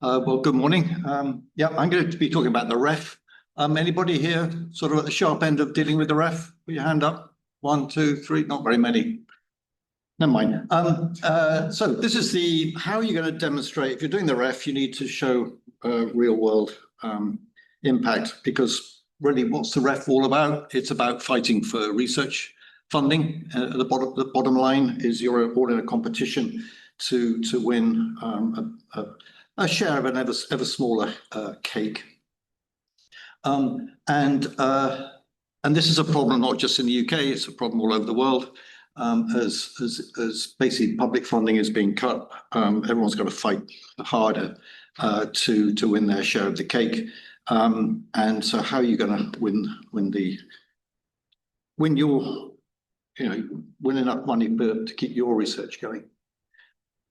Well, good morning. Yeah, I'm going to be talking about the ref. Anybody here sort of at the sharp end of dealing with the ref? Put your hand up. One, two, three, not very many. Never mind. So this is how are you going to demonstrate? If you're doing the ref, you need to show real world impact, because really what's the ref all about? It's about fighting for research funding. The bottom line is you're all in a competition to win a share of an ever smaller cake. And this is a problem not just in the UK, it's a problem all over the world. As basically public funding is being cut, everyone's got to fight harder to win their share of the cake. And so how are you going to win enough money to keep your research going?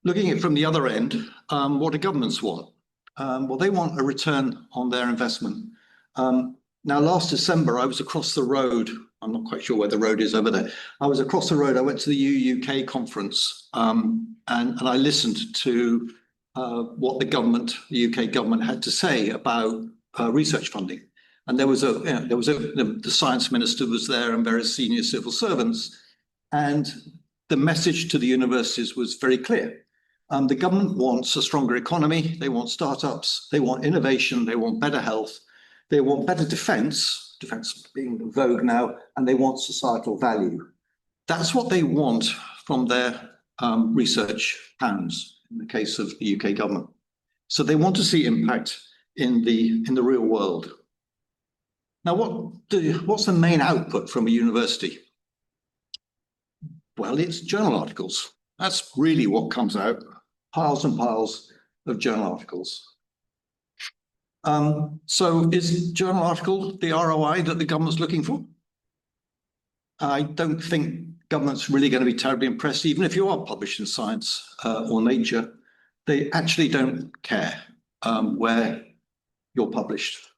Looking at it from the other end, what do governments want? Well, they want a return on their investment. Now, last December, I was across the road. I'm not quite sure where the road is over there. I was across the road. I went to the UK conference, and I listened to what the UK government had to say about research funding. And the science minister was there and various senior civil servants. And the message to the universities was very clear. The government wants a stronger economy. They want startups. They want innovation. They want better health. They want better defense being vogue now, and they want societal value. That's what they want from their research pounds in the case of the UK government. So they want to see impact in the real world. Now, what's the main output from a university? Well, it's journal articles. That's really what comes out. Piles and piles of journal articles. So is journal article the ROI that the government's looking for? I don't think government's really going to be terribly impressed, even if you are published in Science or Nature. They actually don't care where you're published.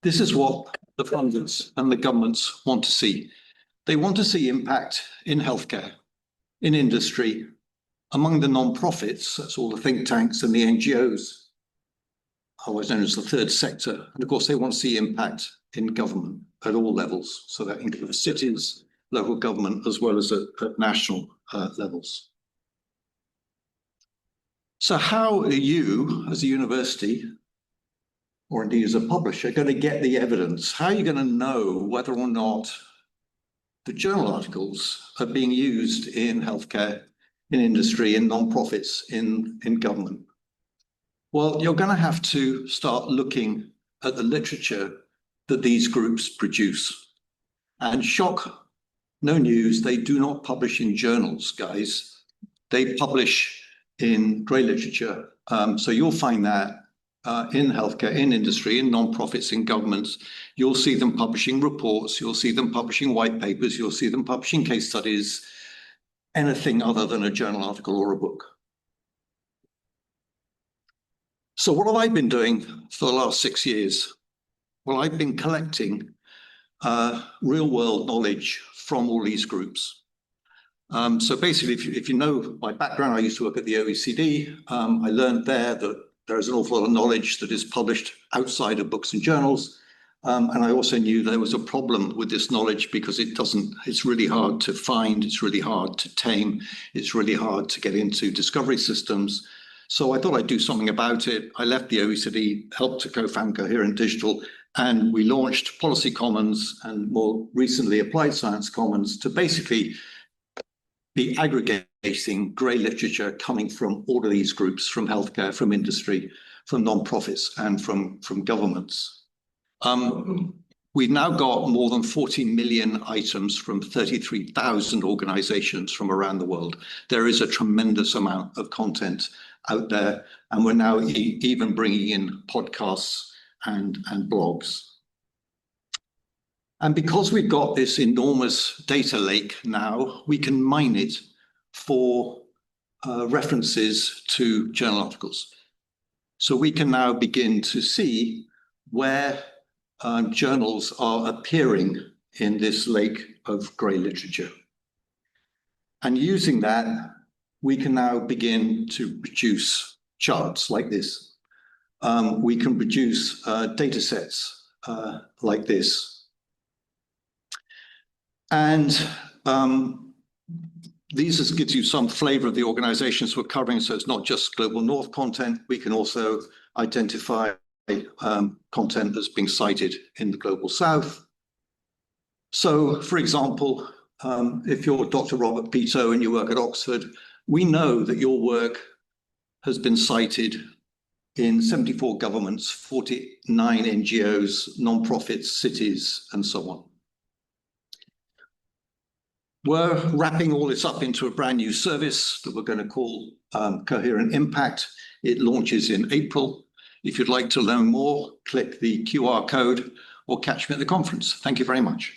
This is what the funders and the governments want to see. They want to see impact in healthcare, in industry, among the non-profits, that's all the think tanks and the NGOs, otherwise known as the third sector. And of course, they want to see impact in government at all levels. So that includes cities, local government, as well as at national levels. So how are you, as a university, or indeed as a publisher, going to get the evidence? How are you going to know whether or not the journal articles are being used in healthcare, in industry, in non-profits, in government? Well, you're going to have to start looking at the literature that these groups produce. And shock, no news, they do not publish in journals, guys. They publish in grey literature. So you'll find that in healthcare, in industry, in non-profits, in governments. You'll see them publishing reports, you'll see them publishing white papers, you'll see them publishing case studies, anything other than a journal article or a book. So what have I been doing for the last 6 years? Well, I've been collecting real world knowledge from all these groups. So basically, if you know my background, I used to work at the OECD. I learned there that there is an awful lot of knowledge that is published outside of books and journals. And I also knew there was a problem with this knowledge because it's really hard to find, it's really hard to tame, it's really hard to get into discovery systems. So I thought I'd do something about it. I left the OECD, helped to co-found Coherent Digital, and we launched Policy Commons and more recently Applied Science Commons to basically be aggregating grey literature coming from all of these groups, from healthcare, from industry, from non-profits, and from governments. We've now got more than 40 million items from 33,000 organizations from around the world. There is a tremendous amount of content out there, and we're now even bringing in podcasts and blogs. And because we've got this enormous data lake now, we can mine it for references to journal articles. So we can now begin to see where journals are appearing in this lake of grey literature. And using that, we can now begin to produce charts like this. we can produce data sets like this. And these just gives you some flavor of the organizations we're covering. So it's not just Global North content. We can also identify content that's being cited in the Global South. So, for example, if you're Dr. Robert Pito and you work at Oxford, we know that your work has been cited in 74 governments, 49 NGOs, non-profits, cities, and so on. We're wrapping all this up into a brand new service that we're going to call Coherent Impact. It launches in April. If you'd like to learn more, click the QR code or catch me at the conference. Thank you very much.